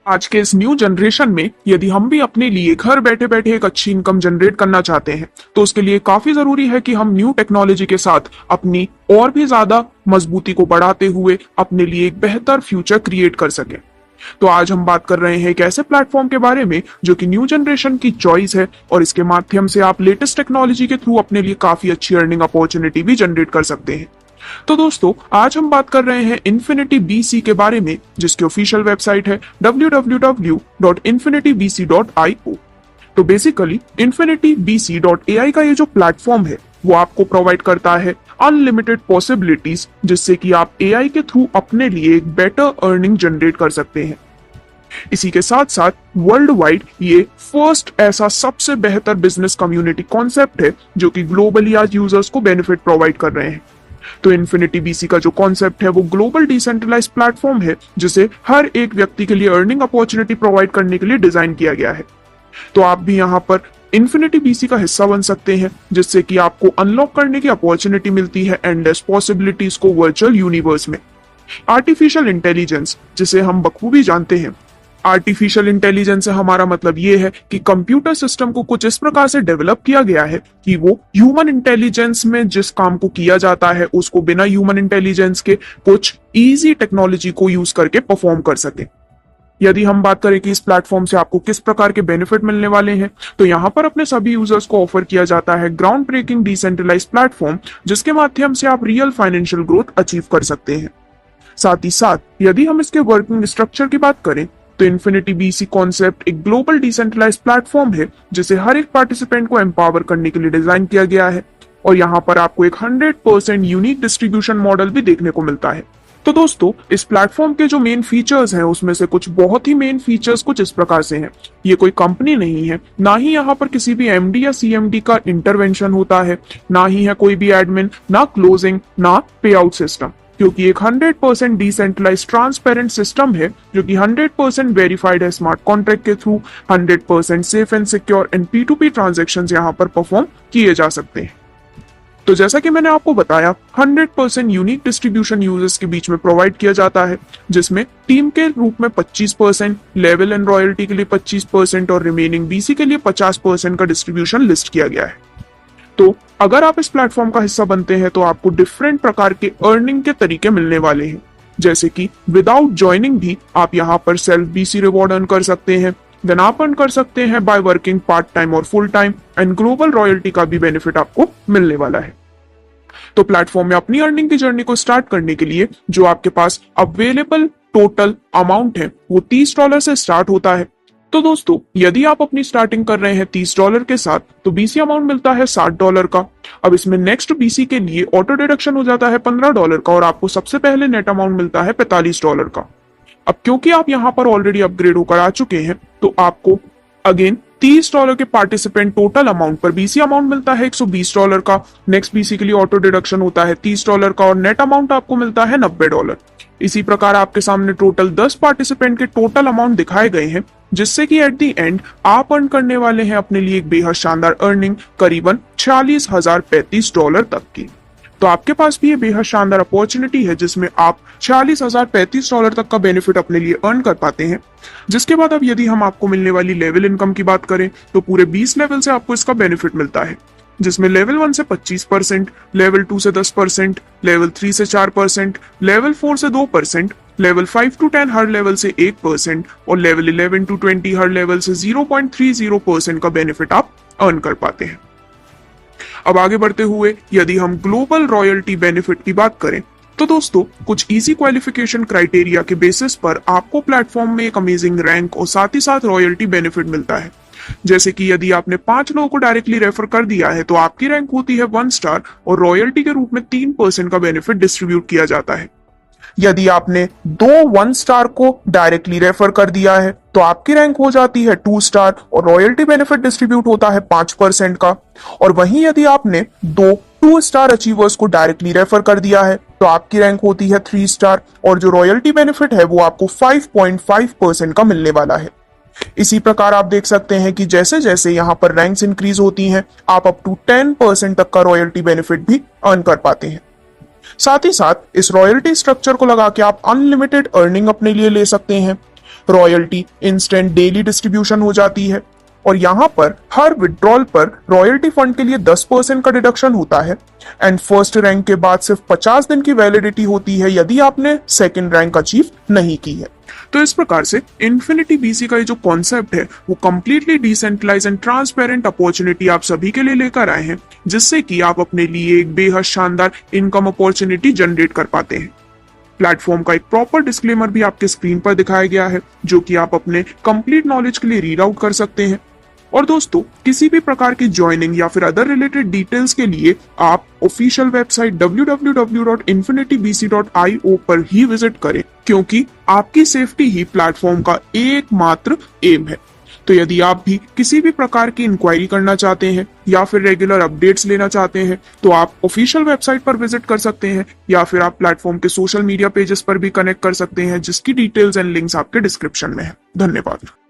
आज के इस न्यू जनरेशन में यदि हम भी अपने लिए घर बैठे बैठे एक अच्छी इनकम जनरेट करना चाहते हैं तो उसके लिए काफी जरूरी है कि हम न्यू टेक्नोलॉजी के साथ अपनी और भी ज्यादा मजबूती को बढ़ाते हुए अपने लिए एक बेहतर फ्यूचर क्रिएट कर सकें। तो आज हम बात कर रहे हैं एक ऐसे प्लेटफॉर्म के बारे में जो कि न्यू जनरेशन की चॉइस है और इसके माध्यम से आप लेटेस्ट टेक्नोलॉजी के थ्रू अपने लिए काफी अच्छी अर्निंग अपॉर्चुनिटी भी जनरेट कर सकते हैं। तो दोस्तों आज हम बात कर रहे हैं इन्फिनिटी बीसी के बारे में, जिसकी ऑफिशियल वेबसाइट है www.infinitybc.io। तो बेसिकली infinitybc.ai का ये जो प्लेटफॉर्म है वो आपको प्रोवाइड करता है अनलिमिटेड पॉसिबिलिटीज, जिससे कि आप एआई के थ्रू अपने लिए एक बेटर अर्निंग जनरेट कर सकते हैं। इसी के साथ साथ वर्ल्ड वाइड ये फर्स्ट ऐसा सबसे बेहतर बिजनेस कम्युनिटी कॉन्सेप्ट है जो कि ग्लोबली आज यूजर्स को बेनिफिट प्रोवाइड कर रहे हैं। तो इन्फिनिटी बीसी का जो कॉन्सेप्ट है वो ग्लोबल डिसेंट्रलाइज्ड प्लेटफॉर्म है जिसे हर एक व्यक्ति के लिए अर्निंग अपॉर्चुनिटी प्रोवाइड करने के लिए डिजाइन किया गया है। तो आप भी यहाँ पर इन्फिनिटी बीसी का हिस्सा बन सकते हैं, जिससे कि आपको अनलॉक करने की अपॉर्चुनिटी मिलती है एंडलेस पॉसिबिलिटीज को वर्चुअल यूनिवर्स में। आर्टिफिशियल इंटेलिजेंस, जिसे हम बखूबी जानते हैं, आर्टिफिशियल इंटेलिजेंस से हमारा मतलब ये है कि कंप्यूटर सिस्टम को कुछ इस प्रकार से डेवलप किया गया है कि वो ह्यूमन इंटेलिजेंस में जिस काम को किया जाता है उसको बिना ह्यूमन इंटेलिजेंस के कुछ इजी टेक्नोलॉजी को यूज करके परफॉर्म कर सके। यदि हम बात करें कि इस प्लेटफॉर्म से आपको किस प्रकार के बेनिफिट मिलने वाले हैं, तो यहाँ पर अपने सभी यूजर्स को ऑफर किया जाता है ग्राउंड ब्रेकिंग डिसेंट्रलाइज्ड प्लेटफॉर्म, जिसके माध्यम से आप रियल फाइनेंशियल ग्रोथ अचीव कर सकते हैं। साथ ही साथ यदि हम इसके वर्किंग स्ट्रक्चर की बात करें तो इन्फिनिटी बीसी कॉन्सेप्ट एक ग्लोबल डिसेंट्रलाइज्ड प्लेटफॉर्म है जिसे हर एक पार्टिसिपेंट को एम्पावर करने के लिए डिजाइन किया गया है और यहाँ पर आपको एक 100% यूनिक डिस्ट्रीब्यूशन मॉडल भी देखने को मिलता है। तो दोस्तों इस प्लेटफॉर्म के जो मेन फीचर्स हैं उसमें से कुछ बहुत ही मेन फीचर्स कुछ इस प्रकार से हैं। ये कोई कंपनी नहीं है, ना ही यहाँ पर किसी भी एमडी या सीएमडी का इंटरवेंशन होता है, ना ही है कोई भी एडमिन, ना क्लोजिंग, ना पे आउट सिस्टम, क्योंकि एक 100% डिसेंट्रलाइज्ड ट्रांसपेरेंट सिस्टम है जो कि 100% वेरीफाइड है स्मार्ट कॉन्ट्रैक्ट के through. 100% safe and secure and P2P transactions यहाँ पर परफॉर्म किए जा सकते हैं। तो जैसा कि मैंने आपको बताया 100% यूनिक डिस्ट्रीब्यूशन यूजर्स के बीच में प्रोवाइड किया जाता है, जिसमें टीम के रूप में 25%, लेवल एंड रॉयल्टी के लिए 25% और रिमेनिंग बीसी के लिए 50% का डिस्ट्रीब्यूशन लिस्ट किया गया है। तो अगर आप इस प्लेटफॉर्म का हिस्सा बनते हैं तो आपको डिफरेंट प्रकार के अर्निंग के तरीके मिलने वाले हैं, जैसे कि विदाउट ज्वाइनिंग भी आप यहाँ पर सेल्फ बीसी रिवॉर्ड अर्न कर सकते हैं। देन आप अर्न कर सकते हैं बाय वर्किंग पार्ट टाइम और full time, and global royalty का भी बेनिफिट आपको मिलने वाला है। तो प्लेटफॉर्म में अपनी अर्निंग की जर्नी को स्टार्ट करने के लिए जो आपके पास अवेलेबल टोटल अमाउंट है वो $30 से स्टार्ट होता है। तो दोस्तों यदि आप अपनी स्टार्टिंग कर रहे हैं $30 के साथ तो बीसी अमाउंट मिलता है $60 का। अब इसमें नेक्स्ट बीसी के लिए ऑटो डिडक्शन हो जाता है $15 का और आपको सबसे पहले नेट अमाउंट मिलता है $45 का। अब क्योंकि आप यहाँ पर ऑलरेडी अपग्रेड होकर आ चुके हैं तो आपको अगेन $30 के पार्टिसिपेंट टोटल अमाउंट पर बीसी अमाउंट मिलता है $120 का। नेक्स्ट बीसी के लिए ऑटो डिडक्शन होता है $30 का और नेट अमाउंट आपको मिलता है $90। इसी प्रकार आपके सामने टोटल 10 पार्टिसिपेंट के टोटल अमाउंट दिखाए गए हैं, जिससे कि एट द एंड आप अर्न करने वाले हैं अपने लिए एक बेहद शानदार अर्निंग करीबन $46,035 तक की। तो आपके पास भी ये बेहद शानदार अपॉर्चुनिटी है जिसमें आप $46,035 तक का बेनिफिट अपने लिए अर्न कर पाते हैं। जिसके बाद अब यदि हम आपको मिलने वाली लेवल इनकम की बात करें तो पूरे 20 लेवल से आपको इसका बेनिफिट मिलता है, जिसमें लेवल 1 से 25%, लेवल 2 से 10%, लेवल 3 से 4%, लेवल 4 से 2%, लेवल 5 to 10 हर लेवल से 1% और लेवल 11 to 20 हर लेवल से 0.30% का बेनिफिट आप अर्न कर पाते हैं। अब आगे बढ़ते हुए यदि हम ग्लोबल रॉयल्टी बेनिफिट की बात करें तो दोस्तों कुछ इजी क्वालिफिकेशन क्राइटेरिया के बेसिस पर आपको प्लेटफॉर्म में एक अमेजिंग रैंक और साथ ही साथ रॉयल्टी बेनिफिट मिलता है। जैसे कि यदि आपने 5 लोगों को डायरेक्टली रेफर कर दिया है तो आपकी रैंक होती है 1 स्टार और रॉयल्टी के रूप में 3% का बेनिफिट डिस्ट्रीब्यूट किया जाता है। यदि आपने 2 1 स्टार को डायरेक्टली रेफर कर दिया है तो आपकी रैंक हो जाती है 2 स्टार और रॉयल्टी बेनिफिट डिस्ट्रीब्यूट होता है 5% का। और वहीं यदि आपने 2 स्टार अचीवर्स को डायरेक्टली रेफर कर दिया है तो आपकी रैंक होती है 3 स्टार और जो रॉयल्टी बेनिफिट है वो आपको 5.5% का मिलने वाला है। इसी प्रकार आप देख सकते हैं कि जैसे जैसे यहाँ पर रैंक्स इंक्रीज होती हैं आप अप टू 10% तक का रॉयल्टी बेनिफिट भी अर्न कर पाते हैं। साथ ही साथ इस रॉयल्टी स्ट्रक्चर को लगा के आप अनलिमिटेड अर्निंग अपने लिए ले सकते हैं। रॉयल्टी इंस्टेंट डेली डिस्ट्रीब्यूशन हो जाती है और यहाँ पर हर विड्रॉल पर रॉयल्टी फंड के लिए 10% का डिडक्शन होता है एंड फर्स्ट रैंक के बाद सिर्फ 50 दिन की वैलिडिटी होती है यदि आपने सेकंड रैंक अचीव नहीं की है। तो इस प्रकार से इन्फिनिटी बीसी का ये जो कॉन्सेप्ट है वो completely decentralize and transparent opportunity आप सभी के लिए लेकर आए हैं, जिससे कि आप अपने लिए एक बेहद शानदार इनकम अपॉर्चुनिटी जनरेट कर पाते हैं। प्लेटफॉर्म का एक प्रॉपर डिस्क्लेमर भी आपके स्क्रीन पर दिखाया गया है, जो कि आप अपने कंप्लीट नॉलेज के लिए रीड आउट कर सकते हैं। और दोस्तों, किसी भी प्रकार की ज्वाइनिंग या फिर अदर रिलेटेड डिटेल्स के लिए आप ऑफिशियल वेबसाइट www.infinitybc.io पर ही विजिट करें, क्योंकि आपकी सेफ्टी ही प्लेटफॉर्म का एकमात्र एम है। तो यदि आप भी किसी भी प्रकार की इंक्वायरी करना चाहते हैं या फिर रेगुलर अपडेट्स लेना चाहते हैं तो आप ऑफिशियल वेबसाइट पर विजिट कर सकते हैं, या फिर आप प्लेटफॉर्म के सोशल मीडिया पेजेस पर भी कनेक्ट कर सकते हैं, जिसकी डिटेल्स एंड लिंक्स आपके डिस्क्रिप्शन में है। धन्यवाद।